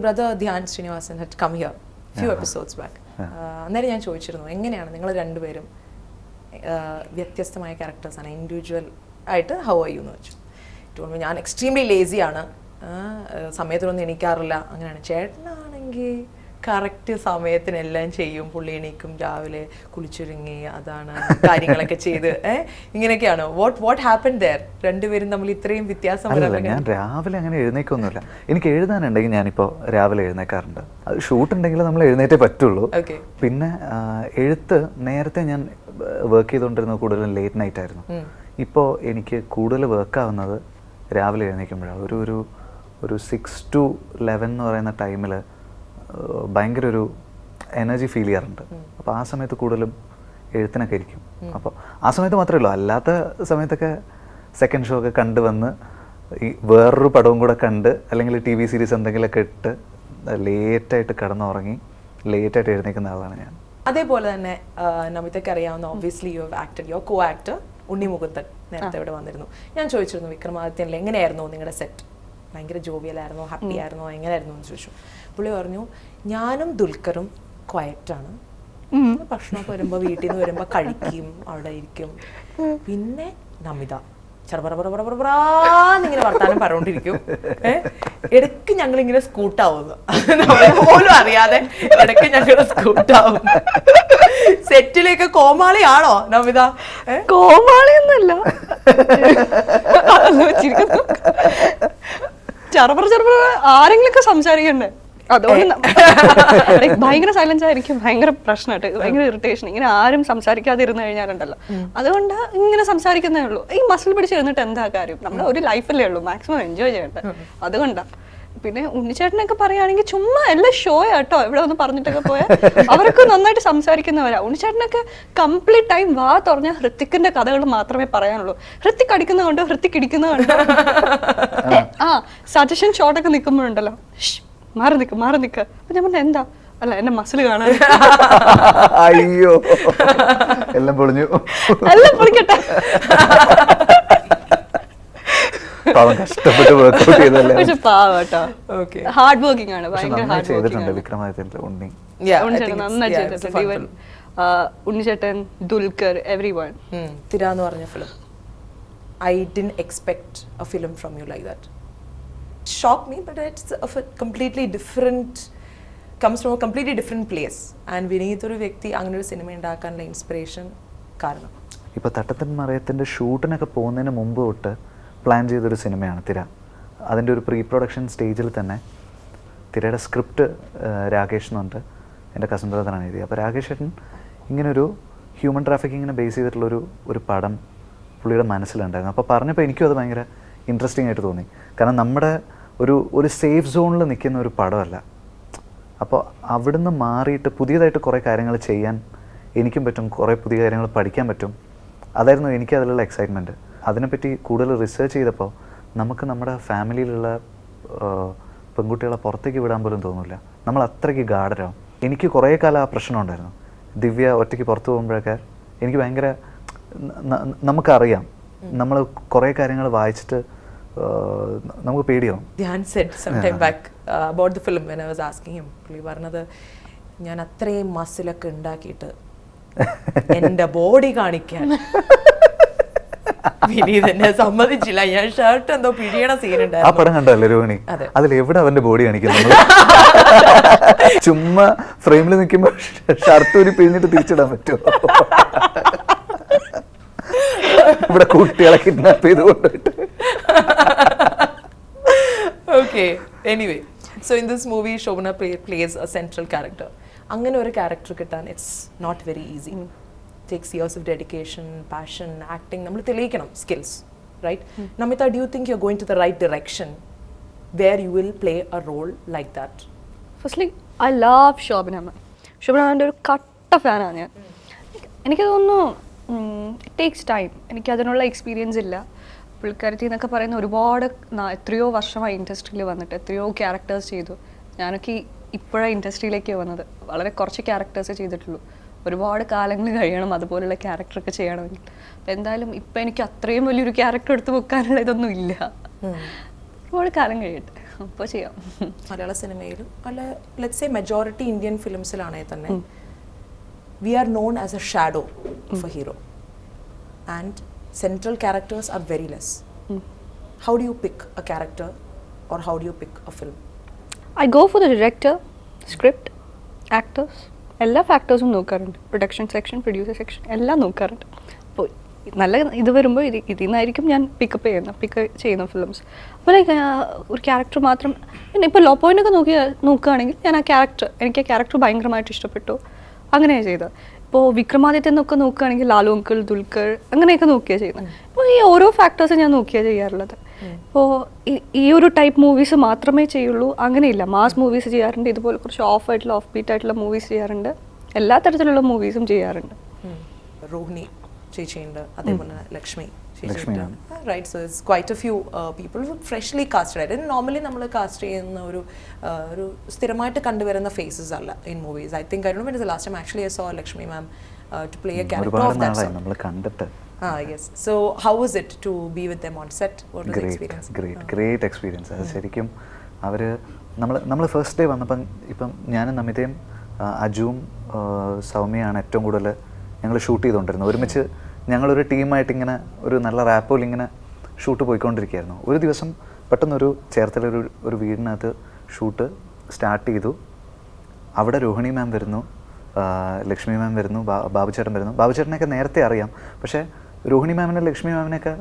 brother Dhyan Srinivasan had come here few episodes back. അന്നേരം ഞാൻ ചോദിച്ചിരുന്നു എങ്ങനെയാണ് നിങ്ങൾ രണ്ടുപേരും വ്യത്യസ്തമായ ക്യാരക്ടേഴ്സാണ്, ഇൻഡിവിജ്വൽ ആയിട്ട് ഹൗ ആർ യു എന്ന് വെച്ചു. തോന്നുന്നു ഞാൻ എക്സ്ട്രീംലി ലേസിയാണ്, സമയത്തിനൊന്നും എണീക്കാറില്ല, അങ്ങനെയാണ്. ചേട്ടനാണെങ്കിൽ കറക്റ്റ് സമയത്തിനെല്ലാം ചെയ്യും, പുള്ളി എണീക്കും, രാവിലെ കുളിച്ചൊരുങ്ങി അതാണ് കാര്യങ്ങളൊക്കെ ചെയ്ത് ഇങ്ങനെയൊക്കെയാണ്. What happen there? രണ്ടുപേരും തമ്മിൽ ഇത്രയും വ്യത്യാസം? ഞാൻ രാവിലെ അങ്ങനെ എഴുന്നേക്കൊന്നുമില്ല. എനിക്ക് എഴുതാനുണ്ടെങ്കിൽ ഞാനിപ്പോൾ രാവിലെ എഴുന്നേക്കാറുണ്ട്. അത് ഷൂട്ട് ഉണ്ടെങ്കിൽ നമ്മൾ എഴുന്നേറ്റേ പറ്റുള്ളൂ. പിന്നെ എഴുത്ത് നേരത്തെ ഞാൻ വർക്ക് ചെയ്തുകൊണ്ടിരുന്നത് കൂടുതലും ലേറ്റ് നൈറ്റ് ആയിരുന്നു. ഇപ്പോൾ എനിക്ക് കൂടുതൽ വർക്കാവുന്നത് രാവിലെ എഴുന്നേൽക്കുമ്പോഴാണ്. ഒരു 6 to 11 എന്ന് പറയുന്ന ടൈമിൽ ഭയങ്കര ഒരു എനർജി ഫീൽ ചെയ്യാറുണ്ട്. അപ്പോൾ ആ സമയത്ത് കൂടുതലും എഴുത്തിനൊക്കെ ഇരിക്കും. അപ്പോൾ ആ സമയത്ത് മാത്രമേ ഉള്ളൂ, അല്ലാത്ത സമയത്തൊക്കെ സെക്കൻഡ് ഷോ ഒക്കെ കണ്ട് വന്ന് ഈ വേറൊരു പടവും കൂടെ കണ്ട് അല്ലെങ്കിൽ TV സീരീസ് എന്തെങ്കിലുമൊക്കെ ഇട്ട് ലേറ്റായിട്ട് കിടന്നുറങ്ങി ലേറ്റായിട്ട് എഴുന്നേൽക്കുന്ന ആളാണ് ഞാൻ. അതേപോലെ തന്നെ നമിതയ്ക്ക് അറിയാവുന്ന obviously you have acted, your co actor Unni Mukundan നേരത്തെ ഇവിടെ വന്നിരുന്നു. ഞാൻ ചോദിച്ചിരുന്നു വിക്രമാദിത്യനിൽ എങ്ങനെയായിരുന്നു നിങ്ങളുടെ സെറ്റ്? ഭയങ്കര ജോവിയലായിരുന്നോ, ഹാപ്പി ആയിരുന്നോ, എങ്ങനെയായിരുന്നു എന്ന് ചോദിച്ചു. പുള്ളി പറഞ്ഞു ഞാനും ദുൽഖറും ക്വയറ്റാണ്, ഭക്ഷണമൊക്കെ വരുമ്പോൾ വീട്ടിൽ നിന്ന് വരുമ്പോൾ കഴിക്കും, അവിടെ ഇരിക്കും. പിന്നെ നമിത ചെറുപറപറപറപറാന്നിങ്ങനെ വർത്താനം പറഞ്ഞോണ്ടിരിക്കും. ഇടയ്ക്ക് ഞങ്ങളിങ്ങനെ സ്കൂട്ടാവുന്നു, പോലും അറിയാതെ ഇടയ്ക്ക് ഞങ്ങൾ സ്കൂട്ടാവും. സെറ്റിലേക്ക് കോമാളിയാണോ നമിത? കോമാളിയൊന്നുമല്ല, ചെറുപറ ആരെങ്കിലൊക്കെ സംസാരിക്കണ്ടേ, അതുകൊണ്ട് ഭയങ്കര സൈലൻസ് ആയിരിക്കും, ഭയങ്കര പ്രശ്നമായിട്ട്, ഭയങ്കര ഇറിറ്റേഷൻ. ഇങ്ങനെ ആരും സംസാരിക്കാതിരുന്നു കഴിഞ്ഞാലുണ്ടല്ലോ, അതുകൊണ്ട് ഇങ്ങനെ സംസാരിക്കുന്നേ ഉള്ളൂ. ഈ മസിൽ പിടിച്ചിരുന്നിട്ട് എന്താ കാര്യം? നമ്മുടെ ഒരു ലൈഫല്ലേ ഉള്ളൂ, മാക്സിമം എൻജോയ് ചെയ്യട്ടെ, അതുകൊണ്ടാ. പിന്നെ ഉണ്ണിച്ചേട്ടനൊക്കെ പറയുകയാണെങ്കിൽ ചുമ്മാ എല്ലാം ഷോ ആട്ടോ, ഇവിടെ ഒന്ന് പറഞ്ഞിട്ടൊക്കെ പോയാൽ അവരൊക്കെ നന്നായിട്ട് സംസാരിക്കുന്നവരാ. ഉണ്ണിച്ചേട്ടനൊക്കെ കംപ്ലീറ്റ് ടൈം വാ തുറഞ്ഞ ഹൃത്തിക്കിന്റെ കഥകൾ മാത്രമേ പറയാനുള്ളൂ. ഹൃത്തിക് അടിക്കുന്നതുകൊണ്ട് ഹൃത്തിക് ഇടിക്കുന്നതുകൊണ്ട് സജഷൻ ഷോട്ടൊക്കെ നിൽക്കുമ്പോഴുണ്ടല്ലോ, മാറി നിക്ക. അപ്പൊ ഞാൻ പറഞ്ഞ എന്താ, അല്ല എന്റെ മസിൽ കാണാൻ. അയ്യോ എല്ലാം പൊളിഞ്ഞു, എല്ലാം പൊളിക്കട്ടെ. കഷ്ടപ്പെട്ട് വർക്ക്ഔട്ട് ചെയ്തല്ലേ. പക്ഷെ പാവട്ടോ, ഹാർഡ് വർക്കിംഗ് ആണ്, ഭയങ്കര ഹാർഡ് ചെയ്തിട്ടുണ്ട് വിക്രമാദിത്യനിൽ ഉണ്ണി. ഉണ്ണിച്ചേട്ടൻ നന്നായി ചെയ്തിട്ടുണ്ട്. ഈവൻ ഉണ്ണിച്ചേട്ടൻ, ദുൽഖർ, എവരിവൺ. തിര എന്ന് പറഞ്ഞ film, I didn't expect a film from you like that. Shocked me, but it's of a completely different, comes from a completely different place. And Vineeth ഒരു വ്യക്തി അങ്ങനെ ഒരു സിനിമ ഉണ്ടാക്കാനുള്ള ഇൻസ്പിറേഷൻ കാരണം? ഇപ്പോൾ തട്ടത്തിൻ മറയത്തിൻ്റെ ഷൂട്ടിനൊക്കെ പോകുന്നതിന് മുമ്പ് തൊട്ട് പ്ലാൻ ചെയ്തൊരു സിനിമയാണ് തിര. അതിൻ്റെ ഒരു പ്രീ പ്രൊഡക്ഷൻ സ്റ്റേജിൽ തന്നെ തിരയുടെ സ്ക്രിപ്റ്റ് രാകേഷ് എന്നുണ്ട്, എൻ്റെ കസിൻ ബ്രദറാണ് എഴുതിയത്. അപ്പോൾ രാകേഷ് ഏട്ടൻ ഇങ്ങനൊരു ഹ്യൂമൻ ട്രാഫിക്കിങ്ങിനെ ബേസ് ചെയ്തിട്ടുള്ളൊരു പടം പുള്ളിയുടെ മനസ്സിലുണ്ടായിരുന്നു. അപ്പോൾ പറഞ്ഞപ്പോൾ എനിക്കും അത് ഭയങ്കര ഇൻട്രസ്റ്റിംഗ് ആയിട്ട് തോന്നി. കാരണം നമ്മുടെ ഒരു സേഫ് സോണിൽ നിൽക്കുന്ന ഒരു പടമല്ല. അപ്പോൾ അവിടുന്ന് മാറിയിട്ട് പുതിയതായിട്ട് കുറേ കാര്യങ്ങൾ ചെയ്യാൻ എനിക്കും പറ്റും, കുറേ പുതിയ കാര്യങ്ങൾ പഠിക്കാൻ പറ്റും. അതായിരുന്നു എനിക്ക് അതിലുള്ള എക്സൈറ്റ്മെൻറ്റ്. അതിനെപ്പറ്റി കൂടുതൽ റിസർച്ച് ചെയ്തപ്പോൾ നമുക്ക് നമ്മുടെ ഫാമിലിയിലുള്ള പെൺകുട്ടികളെ പുറത്തേക്ക് വിടാൻ പോലും തോന്നില്ല, നമ്മൾ അത്രയ്ക്ക് ഗാഢരാകും. എനിക്ക് കുറേ കാലം ആ പ്രശ്നം ഉണ്ടായിരുന്നു. ദിവ്യ ഒറ്റയ്ക്ക് പുറത്തു പോകുമ്പോഴൊക്കെ എനിക്ക് ഭയങ്കര, നമുക്കറിയാം നമ്മൾ കുറേ കാര്യങ്ങൾ വായിച്ചിട്ട് നമുക്ക് പേടിയാവും. Dhyan said sometime back about the film when I was asking him, പുള്ളി പറഞ്ഞത് ഞാൻ അത്രയും മസിലൊക്കെ ഉണ്ടാക്കിയിട്ട് എൻ്റെ ബോഡി കാണിക്കാൻ വിനീത് എന്നെ സമ്മതിച്ചില്ല. ഞാൻ ഷർട്ട് എന്തോ പിടിയണ സീനുണ്ടായിരുന്നു. ആ പടം കണ്ടല്ലേ രോഹിണി? അതിൽ എവിടെ അവന്റെ ബോഡി കാണിക്കുന്നത്? ചുമ്മാ ഫ്രെയിമിൽ നിൽക്കുമ്പോ ഷർട്ട് ഒരു പിഴിഞ്ഞിട്ട് തിരിച്ചിടാൻ പറ്റുമോ? ഇവിടെ കുട്ടികളെ കിഡ്നാപ്പ് ചെയ്ത് കൊണ്ടുപോയിട്ട്. Okay, anyway, so in this movie Shobana plays a central character. അങ്ങനെ ഒരു ക്യാരക്ടർ കിട്ടാൻ it's not very easy. Takes years of dedication, passion, acting. നമ്മൾ തെളിയിക്കണം skills, right? Namita, do you think you're going to the right direction where you will play a role like that? Firstly, I love Shobana. ഷോബനാൻ്റെ ഒരു കട്ട ഫാനാണ് ഞാൻ. എനിക്ക് തോന്നുന്നു it takes time. എനിക്ക് അതിനുള്ള എക്സ്പീരിയൻസ് ഇല്ല. പുള്ളിക്കാരത്തി എന്നൊക്കെ പറയുന്ന ഒരുപാട് എത്രയോ വർഷമായി ഇൻഡസ്ട്രിയിൽ വന്നിട്ട് എത്രയോ ക്യാരക്ടേഴ്സ് ചെയ്തു. ഞാനൊക്കെ ഇപ്പോഴാണ് ഇൻഡസ്ട്രിയിലേക്ക് വന്നത്. വളരെ കുറച്ച് ക്യാരക്ടേഴ്സേ ചെയ്തിട്ടുള്ളൂ. ഒരുപാട് കാലങ്ങൾ കഴിയണം അതുപോലുള്ള ക്യാരക്ടറൊക്കെ ചെയ്യണമെങ്കിൽ. അപ്പം എന്തായാലും ഇപ്പം എനിക്ക് അത്രയും വലിയൊരു ക്യാരക്ടർ എടുത്ത് വെക്കാനുള്ള ഇതൊന്നും ഇല്ല. ഒരുപാട് കാലം കഴിയട്ടെ. അപ്പോൾ ചെയ്യാം. മലയാള സിനിമയിലും അല്ല ലെറ്റ്സ് സേ മെജോറിറ്റി ഇന്ത്യൻ ഫിലിംസിലാണെങ്കിൽ തന്നെ we are known as a shadow of a hero and central characters are very less. How do you pick a character or how do you pick a film? I go for the director, script, actors, എല്ലാ ഫാക്ടേഴ്സും നോക്കാറുണ്ട്. Production section, producer section എല്ലാം നോക്കാറുണ്ട്. അപ്പോൾ നല്ല ഇത് വരുമ്പോൾ ഇതിൽ നിന്നായിരിക്കും ഞാൻ പിക്ക് ചെയ്യുന്ന ഫിലിംസ്. അപ്പോൾ ലൈക്ക് ഒരു ക്യാരക്ടർ മാത്രം, പിന്നെ ഇപ്പോൾ ലോ പോയിൻ്റൊക്കെ നോക്കുകയാണെങ്കിൽ ഞാൻ എനിക്ക് ആ ക്യാരക്ടർ ഭയങ്കരമായിട്ട് ഇഷ്ടപ്പെട്ടു, അങ്ങനെയാണ് ചെയ്തത്. ഇപ്പോൾ വിക്രമാദിത്യനൊക്കെ നോക്കുകയാണെങ്കിൽ ലാലു അങ്കിൾ, ദുൽഖർ അങ്ങനെയൊക്കെ നോക്കിയാണ് ചെയ്യുന്നത്. അപ്പോൾ ഈ ഓരോ ഫാക്ടേഴ്സും ഞാൻ നോക്കിയാണ് ചെയ്യാറുള്ളത്. ഇപ്പോൾ ഈ ഒരു ടൈപ്പ് മൂവീസ് മാത്രമേ ചെയ്യുള്ളൂ അങ്ങനെയില്ല. മാസ് മൂവീസ് ചെയ്യാറുണ്ട്, ഇതുപോലെ കുറച്ച് ഓഫ് ബീറ്റ് ആയിട്ടുള്ള മൂവീസ് ചെയ്യാറുണ്ട്, എല്ലാ തരത്തിലുള്ള മൂവീസും ചെയ്യാറുണ്ട്. റോഹിണി ചേച്ചിയുണ്ട്, അതേപോലെ ലക്ഷ്മി ചേച്ചിയുണ്ട്, right? So it's quite a few people freshly casted ആയിട്ട്. നോർമലി നമ്മൾ കാസ്റ്റ് ചെയ്യുന്ന ഒരു സ്ഥിരമായിട്ട് കണ്ടുവരുന്ന ഫേസസ് അല്ല in movies. I think I don't know when is the last time actually I saw Lakshmi ma'am to play a character of that sort. നമ്മൾ കണ്ടിട്ട്. Yes. So how was it to be with them on set? What was the experience? Great experience. അത് ശരിക്കും അവർ നമ്മൾ first day വന്നപ്പം ഇപ്പം ഞാനും നമിതയും അജുവും സൗമ്യയാണ് ഏറ്റവും കൂടുതൽ ഞങ്ങൾ ഷൂട്ട് ചെയ്തുകൊണ്ടിരുന്നത്. ഒരുമിച്ച് ഞങ്ങളൊരു ടീമായിട്ട് ഇങ്ങനെ ഒരു നല്ല റാപ്പോയിൽ ഇങ്ങനെ ഷൂട്ട് പോയിക്കൊണ്ടിരിക്കുകയായിരുന്നു. ഒരു ദിവസം പെട്ടെന്നൊരു ചേർത്തലൊരു വീടിനകത്ത് ഷൂട്ട് സ്റ്റാർട്ട് ചെയ്തു. അവിടെ രോഹിണി മാം വരുന്നു, ലക്ഷ്മി മാം വരുന്നു, ബാബുചേട്ടൻ വരുന്നു. ബാബുചേട്ടനെയൊക്കെ നേരത്തെ അറിയാം, പക്ഷേ രോഹിണി മാമിനെ ലക്ഷ്മി മാമിനെയൊക്കെ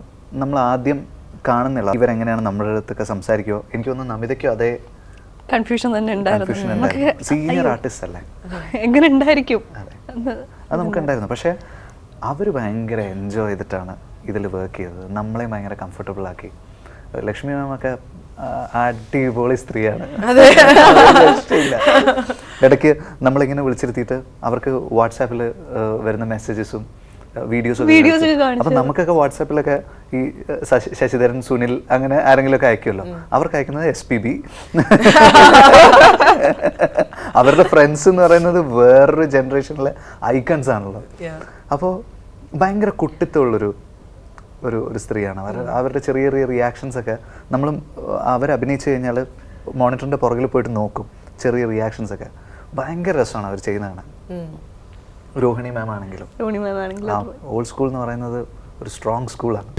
നമ്മൾ ആദ്യം കാണുന്നില്ല. ഇവരെങ്ങനെയാണ് നമ്മുടെ അടുത്തൊക്കെ സംസാരിക്കുമോ? എനിക്ക് തോന്നുന്നു നമിതയ്ക്കും അതേ കൺഫ്യൂഷൻ തന്നെ ഉണ്ടായിരുന്നു. സീനിയർ ആർട്ടിസ്റ്റ് അല്ലേ, എങ്ങനെ ഉണ്ടായിരിക്കും അത് നമുക്കുണ്ടായിരുന്നു. പക്ഷേ അവർ ഭയങ്കര എൻജോയ് ചെയ്തിട്ടാണ് ഇതിൽ വർക്ക് ചെയ്തത്. നമ്മളെ ഭയങ്കര കംഫർട്ടബിൾ ആക്കി. ലക്ഷ്മി മാമൊക്കെ അടിപൊളി സ്ത്രീയാണ്. ഇടയ്ക്ക് നമ്മളിങ്ങനെ വിളിച്ചിരുത്തിയിട്ട് അവർക്ക് വാട്സാപ്പിൽ വരുന്ന മെസ്സേജസും വീഡിയോസും, അപ്പം നമുക്കൊക്കെ വാട്സാപ്പിലൊക്കെ ഈ ശശിധരൻ, സുനിൽ അങ്ങനെ ആരെങ്കിലുമൊക്കെ അയക്കുമല്ലോ. അവർക്ക് അയക്കുന്നത് SPB. അവരുടെ ഫ്രണ്ട്സ് എന്ന് പറയുന്നത് വേറൊരു ജനറേഷനിലെ ഐക്കൺസ് ആണല്ലോ. അപ്പോൾ ഭയങ്കര കുട്ടിത്തമുള്ളൊരു ഒരു സ്ത്രീയാണ്. അവരുടെ ചെറിയ ചെറിയ റിയാക്ഷൻസ് ഒക്കെ നമ്മളും അവരഭിനയിച്ചു കഴിഞ്ഞാൽ മോണിറ്ററിൻ്റെ പുറകിൽ പോയിട്ട് നോക്കും. ചെറിയ റിയാക്ഷൻസ് ഒക്കെ ഭയങ്കര രസമാണ് അവർ ചെയ്യുന്നതാണ്. രോഹിണി മാം ആണെങ്കിലും ഓൾഡ് സ്കൂൾ എന്ന് പറയുന്നത് ഒരു സ്ട്രോങ് സ്കൂളാണ്.